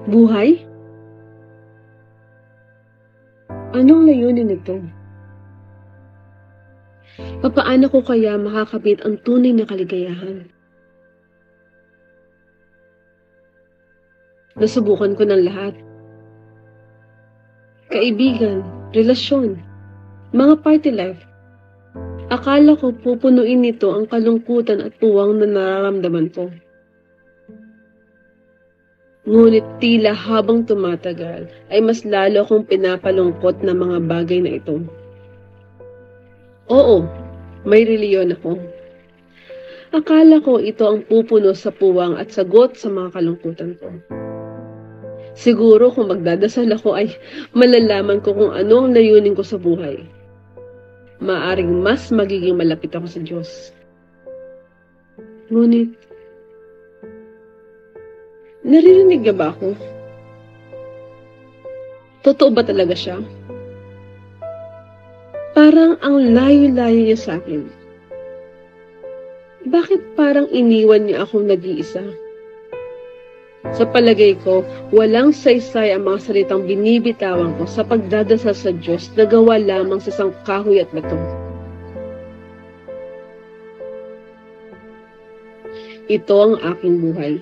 Buhay? Anong layunin nito? Papaano ko kaya makakabit ang tunay na kaligayahan? Nasubukan ko ng lahat. Kaibigan, relasyon, mga party life. Akala ko pupunuin nito ang kalungkutan at puwang na nararamdaman ko. Ngunit tila habang tumatagal ay mas lalo akong pinapalungkot na mga bagay na ito. Oo, may reliyon ako. Akala ko ito ang pupuno sa puwang at sagot sa mga kalungkutan ko. Siguro kung magdadasal ako ay malalaman ko kung ano ang layunin ko sa buhay. Maaring mas magiging malapit ako sa Diyos. Ngunit, naririnig na ba ako? Totoo ba talaga siya? Parang ang layo-layo niya sa akin. Bakit parang iniwan niya akong nag-iisa? Sa palagay ko, walang saysay ang mga salitang binibitawan ko sa pagdadasal sa Diyos na gawa lamang sa isang kahoy at bato. Ito ang aking buhay.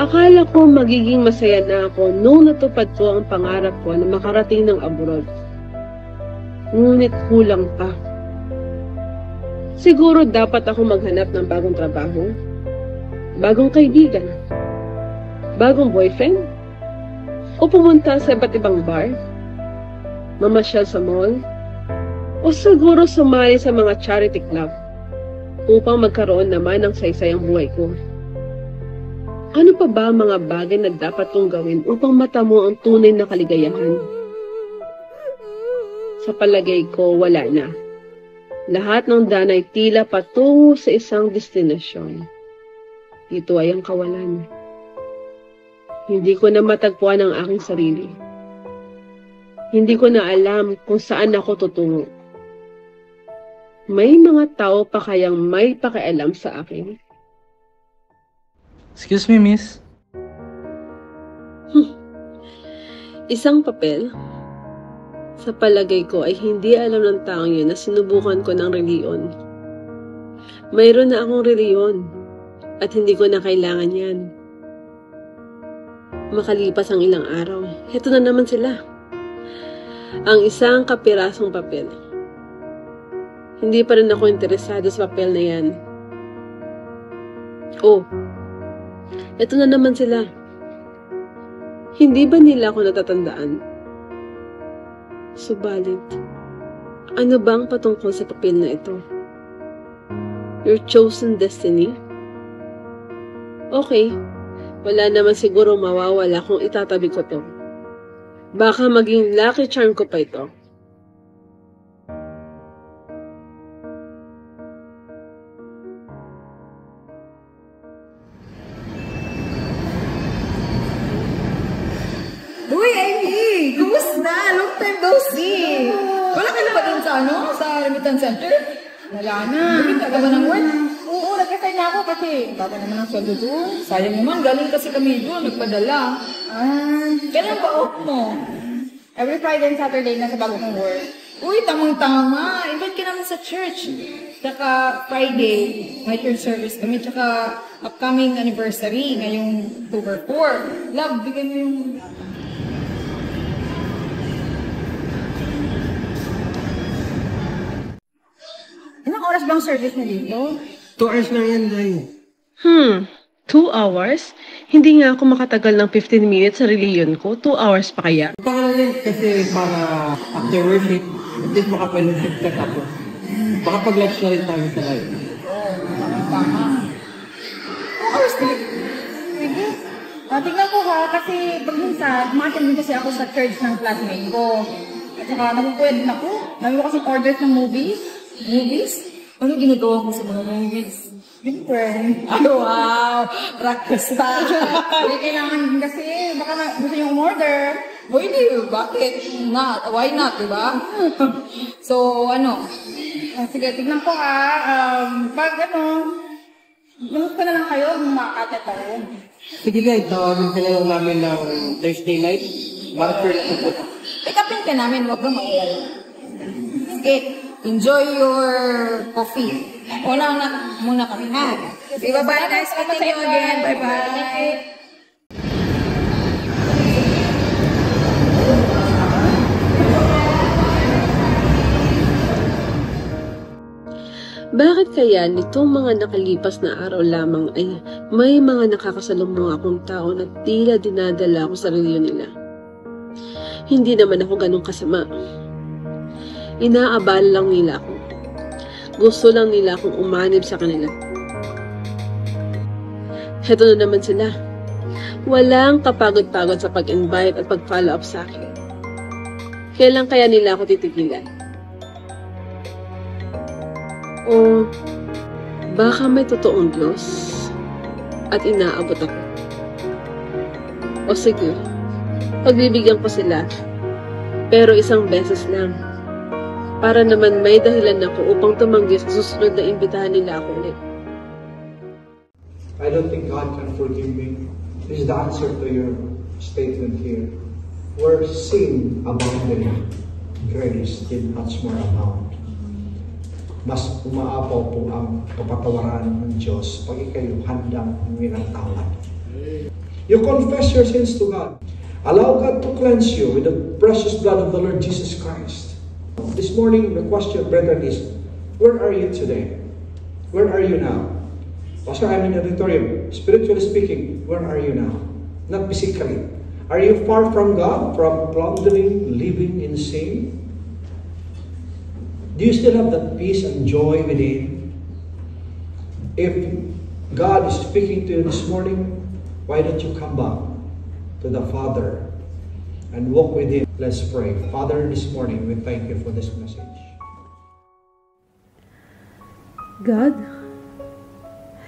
Akala ko magiging masaya na ako nung natupad ko ang pangarap ko na makarating ng abroad. Ngunit kulang pa. Siguro dapat ako maghanap ng bagong trabaho, bagong kaibigan, bagong boyfriend, o pumunta sa iba't ibang bar, mamasyal sa mall, o siguro sumali sa mga charity club upang magkaroon naman ng saysayang buhay ko. Ano pa ba ang mga bagay na dapat kong gawin upang matamo ang tunay na kaligayahan? Sa palagay ko, wala na. Lahat ng danay tila patungo sa isang destinasyon. Ito ay ang kawalan. Hindi ko na matagpuan ang aking sarili. Hindi ko na alam kung saan ako tutungo. May mga tao pa kayang may pakialam sa akin? Excuse me, miss. Isang papel? Sa palagay ko ay hindi alam ng taong yun na sinubukan ko ng reliyon. Mayroon na akong reliyon at hindi ko na kailangan yan. Makalipas ang ilang araw, heto na naman sila. Ang isang kapirasong papel. Hindi pa rin ako interesado sa papel na yan. Oh, heto na naman sila. Hindi ba nila ako natatandaan? Subalit, ano bang patungkol sa papel na ito? Your chosen destiny? Okay, wala naman siguro mawawala kung itatabi ko to. Baka maging lucky charm ko pa ito. Uy, Amy! Kumusta? Long time no see! Wala ka na ba dun sa sa remittance center? Wala na. Bumita ka ba ng work? Oo, nag-resign na ako kasi baka naman ang sweldo doon. Sayang naman, galing kasi kami doon, nagpadala. Kailan ba off mo? Every Friday and Saturday na sa bago kong work. Uy, tamang-tama. Invite ka namin sa church. Tsaka Friday, may church service kami. Tsaka upcoming anniversary, ngayong October 4. Love, bigay mo yung... Ilang oras bang service na dito? 2 hours lang yan, Day. 2 hours? Hindi nga ako makatagal ng 15 minutes sa reliyon ko. 2 hours pa kaya? Pangalan kasi para after worship, at least makapalunod ka tapos. Baka pag-lunch na rin tayo sa live. Tama. 2 hours din. Pwede. Tignan ko ha, kasi pag minsan, umatin din kasi ako sa church ng classmate ko. At saka nakukuha din ako. Dami ko kasing orders ng movies. Ano ginagawa mo sa mga movies? Different. Oh, wow! Rockstar! Hindi kailangan din kasi, baka gusto niyo umorder. Pwede, bakit? Not? Why not, diba? So, ano? Sige, tignan ko ha. Pag Lumot ko na lang kayo kung makakachat ako. Sige guys, tawagin ka na lang namin ng Thursday night. Marker na ito. Pick upin ka namin, huwag kang maulala. Sige, enjoy your coffee. Una na muna kami, ha? Okay, bye-bye guys. Thank you again. Bye-bye. Bakit kaya nitong mga nakalipas na araw lamang ay may mga nakakasalubong akong tao na tila dinadala ako sa reliyon nila? Hindi naman ako ganun kasama. Inaabala lang nila ako. Gusto lang nila akong umanib sa kanila. Heto na naman sila. Walang kapagod-pagod sa pag-invite at pag-follow up sa akin. Kailan kaya nila ako titigilan? O baka may totoong Diyos at inaabot ako. O sige, pagbibigyan ko sila, pero isang beses lang. Para naman may dahilan ako upang tumanggi sa susunod na imbitahan nila ako ulit. I don't think God can forgive me. This is the answer to your statement here. Where sin abounded, grace did much more abound. Mas umaapaw po ang kapatawaran ng Diyos pag ikayo handang minatawad. You confess your sins to God. Allow God to cleanse you with the precious blood of the Lord Jesus Christ. This morning, the question, brethren, is, where are you today? Where are you now? Pastor, I'm in the auditorium. Spiritually speaking, where are you now? Not physically. Are you far from God, from plundering, living in sin? Do you still have that peace and joy within? If God is speaking to you this morning, why don't you come back to the Father and walk with Him? Let's pray. Father, this morning, we thank you for this message. God,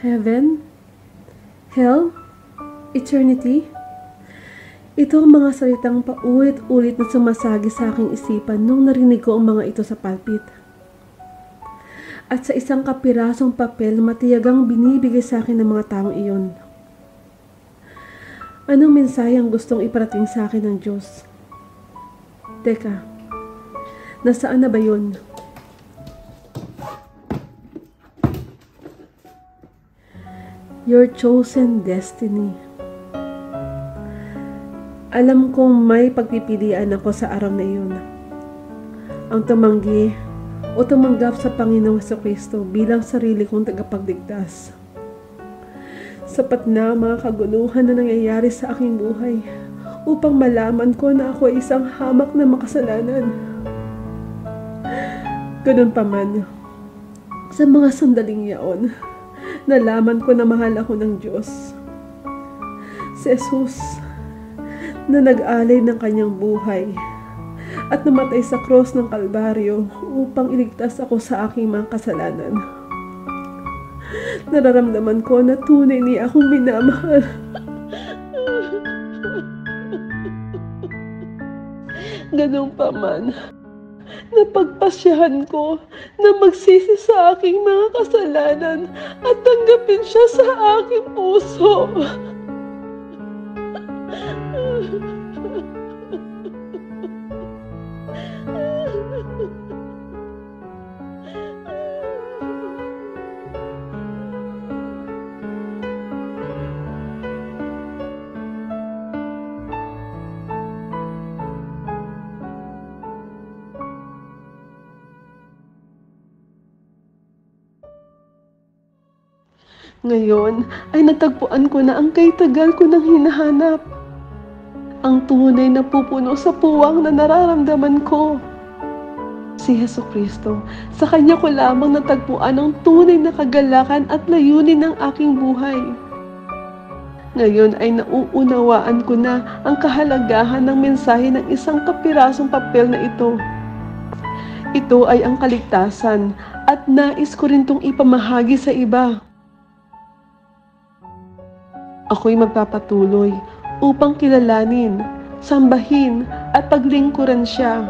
heaven, hell, eternity, ito ang mga salitang paulit-ulit na sumasagi sa aking isipan nung narinig ko ang mga ito sa pulpit. At sa isang kapirasong papel na matiyagang binibigay sa akin ng mga taong iyon. Anong mensahe ang gustong iparating sa akin ng Diyos? Teka, nasaan na ba yun? Your chosen destiny. Alam kong may pagpipilian ako sa araw na iyon. Ang tumanggi o tumanggap sa Panginoong Jesucristo bilang sarili kong tagapagligtas. Sapat na mga kaguluhan na nangyayari sa aking buhay upang malaman ko na ako ay isang hamak na makasalanan. Ganun pa man, sa mga sandaling yaon, nalaman ko na mahal ako ng Diyos. Si Jesus na nag-alay ng kanyang buhay at namatay sa cross ng Kalbaryo upang iligtas ako sa aking mga kasalanan. Nararamdaman ko na tunay niya akong minamahal. Ganun pa man, napagpasyahan ko na magsisi sa aking mga kasalanan at tanggapin siya sa aking puso. Ngayon ay natagpuan ko na ang kay-tagal ko nang hinahanap. Ang tunay na pupuno sa puwang na nararamdaman ko. Si Jesucristo, sa Kanya ko lamang natagpuan ang tunay na kagalakan at layunin ng aking buhay. Ngayon ay nauunawaan ko na ang kahalagahan ng mensahe ng isang kapirasong papel na ito. Ito ay ang kaligtasan at nais ko rin itong ipamahagi sa iba. Ako'y magpapatuloy upang kilalanin, sambahin at paglingkuran siya.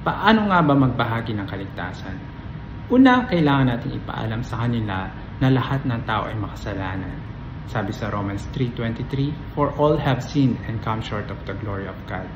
Paano nga ba magbahagi ng kaligtasan? Una, kailangan natin ipaalam sa kanila na lahat ng tao ay makasalanan. Sabi sa Romans 3:23, "For all have sinned and come short of the glory of God."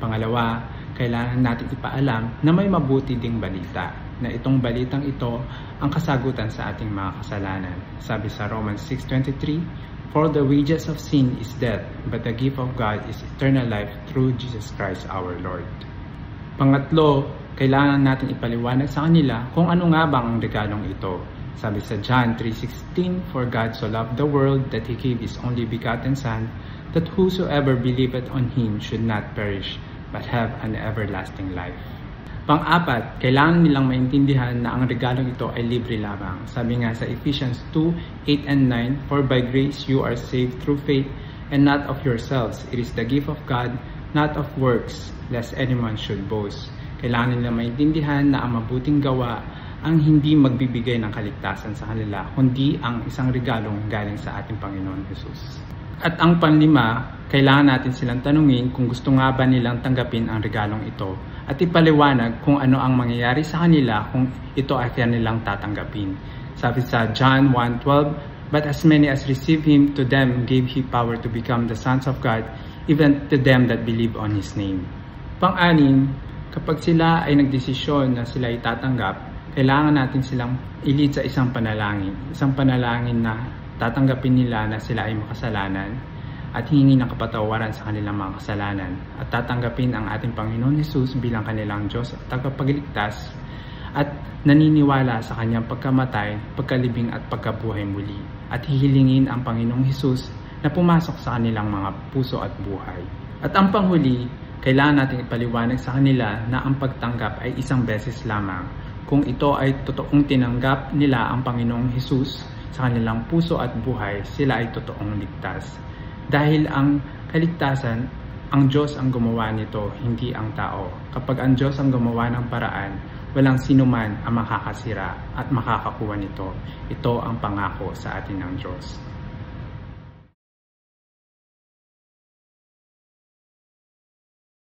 Pangalawa, kailangan natin ipaalam na may mabuti ding balita, na itong balitang ito ang kasagutan sa ating mga kasalanan. Sabi sa Romans 6:23, "For the wages of sin is death, but the gift of God is eternal life through Jesus Christ our Lord." Pangatlo, kailangan natin ipaliwanag sa kanila kung ano nga bang ang regalong ito. Sabi sa John 3:16, "For God so loved the world that He gave His only begotten Son, that whosoever believeth on Him should not perish, but have an everlasting life." Pang-apat, kailangan nilang maintindihan na ang regalong ito ay libre lamang. Sabi nga sa Ephesians 2:8 and 9, "For by grace you are saved through faith, and not of yourselves. It is the gift of God, not of works, lest anyone should boast." Kailangan nilang maintindihan na ang mabuting gawa ang hindi magbibigay ng kaligtasan sa kanila, kundi ang isang regalong galing sa ating Panginoon Jesus. At ang panlima, kailangan natin silang tanungin kung gusto nga ba nilang tanggapin ang regalong ito at ipaliwanag kung ano ang mangyayari sa kanila kung ito ay kanilang tatanggapin. Sabi sa John 1:12, "But as many as receive Him, to them gave He power to become the sons of God, even to them that believe on His name." Pang-anim, kapag sila ay nagdesisyon na sila ay tatanggap, kailangan natin silang ilid sa isang panalangin na tatanggapin nila na sila ay makasalanan at hingi ng kapatawaran sa kanilang mga kasalanan at tatanggapin ang ating Panginoon Jesus bilang kanilang Diyos at tagapagligtas at naniniwala sa kanyang pagkamatay, pagkalibing at pagkabuhay muli at hihilingin ang Panginoong Jesus na pumasok sa kanilang mga puso at buhay. At ang panghuli, kailangan natin ipaliwanag sa kanila na ang pagtanggap ay isang beses lamang. Kung ito ay totoong tinanggap nila ang Panginoong Jesus sa kanilang puso at buhay, sila ay totoong ligtas. Dahil ang kaligtasan, ang Diyos ang gumawa nito, hindi ang tao. Kapag ang Diyos ang gumawa ng paraan, walang sinuman ang makakasira at makakakuha nito. Ito ang pangako sa atin ng Diyos.